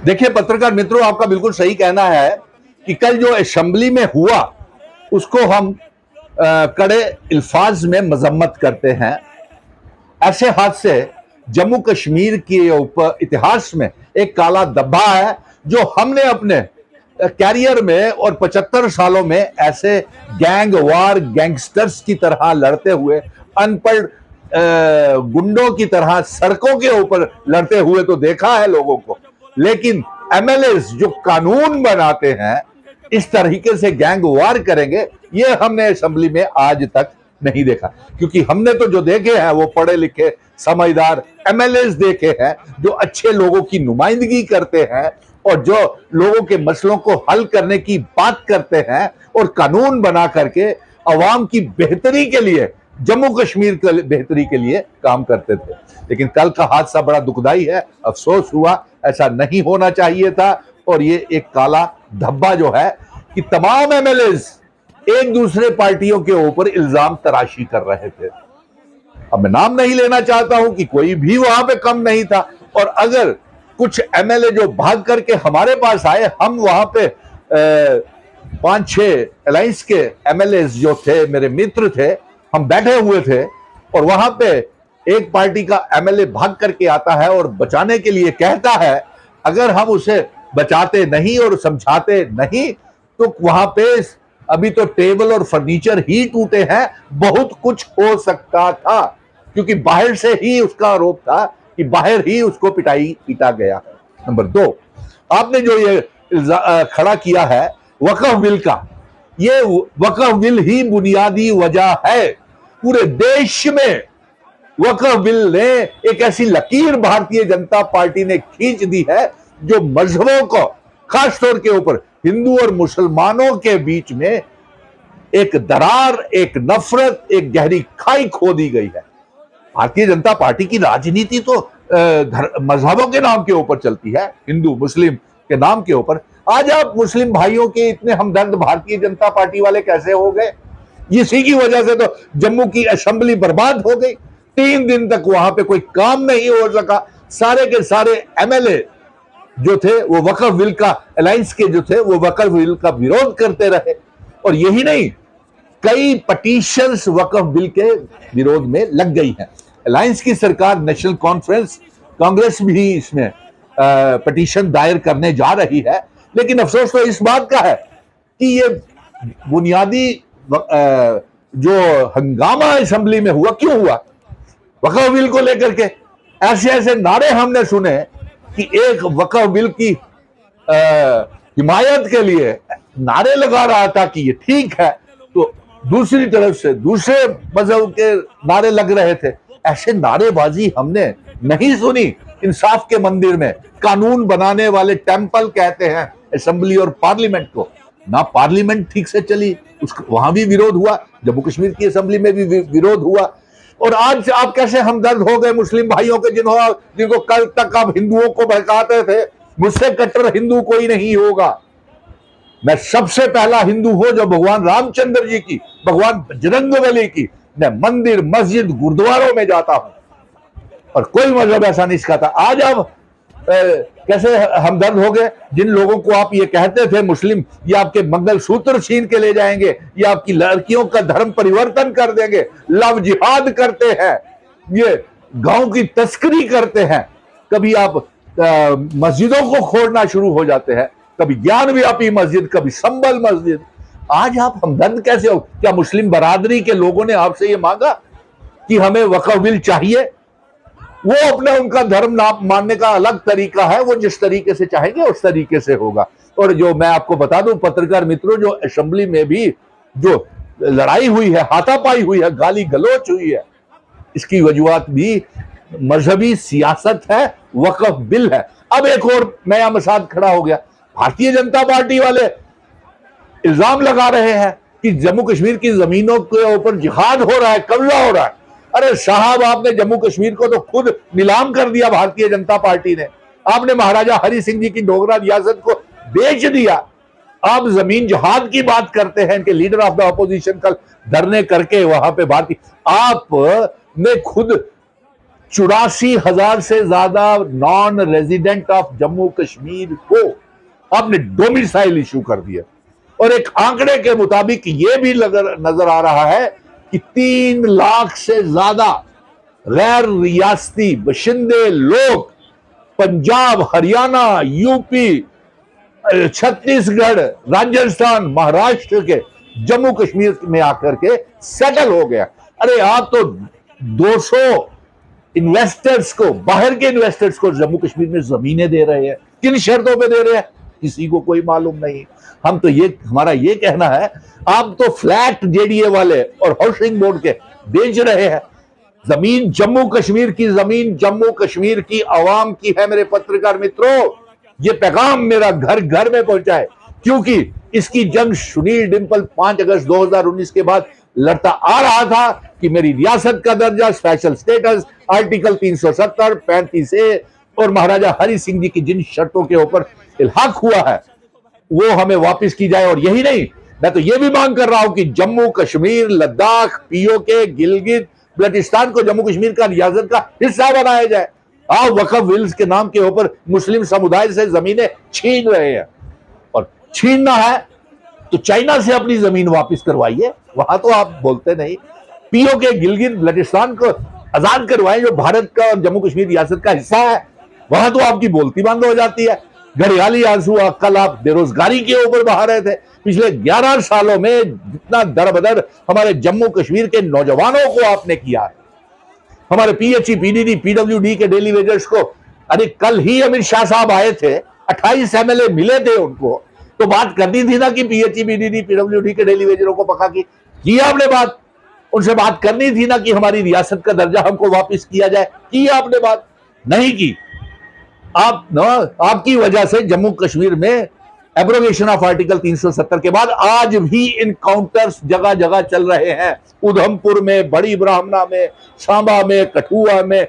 देखिए पत्रकार मित्रों, आपका बिल्कुल सही कहना है कि कल जो असेंबली में हुआ उसको हम कड़े अल्फाज में मजम्मत करते हैं। ऐसे हादसे जम्मू कश्मीर के ऊपर इतिहास में एक काला धब्बा है जो हमने अपने कैरियर में और 75 सालों में ऐसे गैंग वार गैंगस्टर्स की तरह लड़ते हुए, अनपढ़ गुंडों की तरह सड़कों के ऊपर लड़ते हुए तो देखा है लोगों को, लेकिन एमएलएस जो कानून बनाते हैं इस तरीके से गैंग वार करेंगे ये हमने असेंबली में आज तक नहीं देखा। क्योंकि हमने तो जो देखे हैं वो पढ़े लिखे समझदार एमएलएस देखे हैं जो अच्छे लोगों की नुमाइंदगी करते हैं और जो लोगों के मसलों को हल करने की बात करते हैं और कानून बना करके अवाम की बेहतरी के लिए, जम्मू कश्मीर की बेहतरी के लिए काम करते थे। लेकिन कल का हादसा बड़ा दुखदाई है, अफसोस हुआ, ऐसा नहीं होना चाहिए था। और ये एक काला धब्बा जो है कि तमाम एमएलएस एक दूसरे पार्टियों के ऊपर इल्जाम तराशी कर रहे थे। अब मैं नाम नहीं लेना चाहता हूं कि कोई भी वहां पे कम नहीं था, और अगर कुछ एमएलए जो भाग करके हमारे पास आए, हम वहां पे 5-6 अलायंस के एमएलए जो थे, मेरे मित्र थे, हम बैठे हुए थे और वहां पे एक पार्टी का एमएलए भाग करके आता है और बचाने के लिए कहता है, अगर हम उसे बचाते नहीं और समझाते नहीं तो वहां पे अभी तो टेबल और फर्नीचर ही टूटे हैं, बहुत कुछ हो सकता था। क्योंकि बाहर से ही उसका आरोप था कि बाहर ही उसको पीटा गया। नंबर 2, आपने जो ये खड़ा किया है वक्फ बिल का, ये वक्फ बिल ही बुनियादी वजह है। पूरे देश में वक्फ बिल ने एक ऐसी लकीर भारतीय जनता पार्टी ने खींच दी है जो मजहबों को, खासतौर के ऊपर हिंदू और मुसलमानों के बीच में एक दरार, एक नफरत, एक गहरी खाई खो दी गई है। भारतीय जनता पार्टी की राजनीति तो मजहबों के नाम के ऊपर चलती है, हिंदू मुस्लिम के नाम के ऊपर। आज आप मुस्लिम भाइयों के इतने हमदर्द भारतीय जनता पार्टी वाले कैसे हो गए? इसी की वजह से तो जम्मू की असेंबली बर्बाद हो गई। 3 दिन तक वहां पे कोई काम नहीं हो सका। सारे के सारे एमएलए जो थे वो वक्फ बिल का, अलायंस के जो थे वो वक्फ बिल का विरोध करते रहे। और यही नहीं, कई पटिशंस वक्फ बिल के विरोध में लग गई हैं। अलायंस की सरकार, नेशनल कॉन्फ्रेंस, कांग्रेस भी इसमें पटिशन दायर करने जा रही है। लेकिन अफसोस तो इस बात का है कि ये बुनियादी जो हंगामा असेंबली में हुआ, क्यों हुआ? वक्फ बिल को लेकर के ऐसे ऐसे नारे हमने सुने कि एक वक्फ बिल की हिमायत के लिए नारे लगा रहा था कि ये ठीक है, तो दूसरी तरफ से दूसरे मजहब के नारे लग रहे थे। ऐसे नारेबाजी हमने नहीं सुनी इंसाफ के मंदिर में। कानून बनाने वाले टेंपल कहते हैं असेंबली और पार्लियामेंट को, ना पार्लियामेंट ठीक से चली, उसको वहां भी विरोध हुआ, जम्मू कश्मीर की असेंबली में भी विरोध हुआ। और आज आप कैसे हमदर्द हो गए मुस्लिम भाइयों के जिनको कल तक आप हिंदुओं को बहकाते थे? मुझसे कट्टर हिंदू कोई नहीं होगा। मैं सबसे पहला हिंदू हूं जो भगवान रामचंद्र जी की, भगवान बजरंगबली की मैं मंदिर, मस्जिद, गुरुद्वारों में जाता हूं और कोई मजहब ऐसा नहीं सिखाता। आज आप कैसे हमदर्द हो गए जिन लोगों को आप ये कहते थे मुस्लिम ये आपके मंगलसूत्र छीन के ले जाएंगे, ये आपकी लड़कियों का धर्म परिवर्तन कर देंगे, लव जिहाद करते हैं, ये गांव की तस्करी करते हैं। कभी आप मस्जिदों को खोलना शुरू हो जाते हैं, कभी ज्ञानव्यापी मस्जिद, कभी संबल मस्जिद। आज आप हमदर्द कैसे हो? क्या मुस्लिम बरादरी के लोगों ने आपसे ये मांगा कि हमें वक्फ बिल चाहिए? वो अपना उनका धर्म मानने का अलग तरीका है, वो जिस तरीके से चाहेंगे उस तरीके से होगा। और जो मैं आपको बता दूं पत्रकार मित्रों, जो असेंबली में भी जो लड़ाई हुई है, हाथापाई हुई है, गाली गलौच हुई है, इसकी वजूहत भी मजहबी सियासत है, वक्फ बिल है। अब एक और नया मसाद खड़ा हो गया। भारतीय जनता पार्टी वाले इल्जाम लगा रहे हैं कि जम्मू कश्मीर की जमीनों के ऊपर जिहाद हो रहा है, कब्जा हो रहा है। अरे साहब, आपने जम्मू कश्मीर को तो खुद नीलाम कर दिया भारतीय जनता पार्टी ने। आपने महाराजा हरि सिंह जी की डोगरा रियासत को बेच दिया। आप जमीन जिहाद की बात करते हैं। इनके लीडर ऑफ द अपोजिशन कल धरने करके वहां पे भारतीय, आपने खुद 84,000 से ज्यादा non resident of Jammu Kashmir को आपने डोमिसाइल इशू कर दिया। और एक आंकड़े के मुताबिक यह भी नजर आ रहा है कि 3 लाख से ज्यादा गैर रियासती बशिंदे लोग पंजाब, हरियाणा, यूपी, छत्तीसगढ़, राजस्थान, महाराष्ट्र के जम्मू कश्मीर में आकर के सेटल हो गया। अरे आप तो 200 इन्वेस्टर्स को, बाहर के इन्वेस्टर्स को जम्मू कश्मीर में जमीनें दे रहे हैं। किन शर्तों पे दे रहे हैं किसी को कोई मालूम नहीं। हम तो हमारा ये कहना है, आप तो फ्लैट जेडीए वाले और हाउसिंग बोर्ड के बेच रहे हैं। जमीन जम्मू कश्मीर की, जमीन जम्मू कश्मीर की आवाम की है। मेरे पत्रकार मित्रों, ये पैगाम मेरा घर घर में पहुंचाए, क्योंकि इसकी जंग सुनील डिंपल 5 अगस्त 2019 के बाद लड़ता आ रहा था कि मेरी रियासत का दर्जा, स्पेशल स्टेटस, आर्टिकल 370, 35A और महाराजा हरि सिंह जी की जिन शर्तों के ऊपर इल्हाक हुआ है वो हमें वापस की जाए। और यही नहीं, मैं तो ये भी मांग कर रहा हूं कि जम्मू कश्मीर, लद्दाख, पीओके, गिलगित बल्टिस्तान को जम्मू कश्मीर का रियासत का हिस्सा बनाया जाए। आप वक्फ विल्स के नाम के ऊपर मुस्लिम समुदाय से जमीनें छीन रहे हैं, और छीनना है तो चाइना से अपनी जमीन वापस करवाइए, वहां तो आप बोलते नहीं। पीओके, गिलगित बल्टिस्तान को आजाद करवाएं जो भारत का और जम्मू कश्मीर रियासत का हिस्सा है, वहां तो आपकी बोलती बंद हो जाती है। घड़ियाली आंसू, कल आप बेरोजगारी के ऊपर बहा रहे थे। पिछले 11 सालों में जितना दरबदर हमारे जम्मू कश्मीर के नौजवानों को आपने किया है, हमारे पीएचई, पीडीडी, पीडब्ल्यूडी के डेली वेजर्स को। अरे कल ही अमित शाह साहब आए थे, 28 एमएलए मिले थे उनको, तो बात करनी थी ना कि पीएचई, पीडीडी, पीडब्ल्यूडी के डेली वेजरों को पका की आपने बात। उनसे बात करनी थी ना कि हमारी रियासत का दर्जा हमको वापस किया जाए, की आपने बात? नहीं की। आपकी वजह से जम्मू कश्मीर में एब्रोगेशन ऑफ आर्टिकल 370 के बाद आज भी इनकाउंटर्स जगह जगह चल रहे हैं। उधमपुर में, बड़ी ब्राह्मणा में, सांबा में, कठुआ में।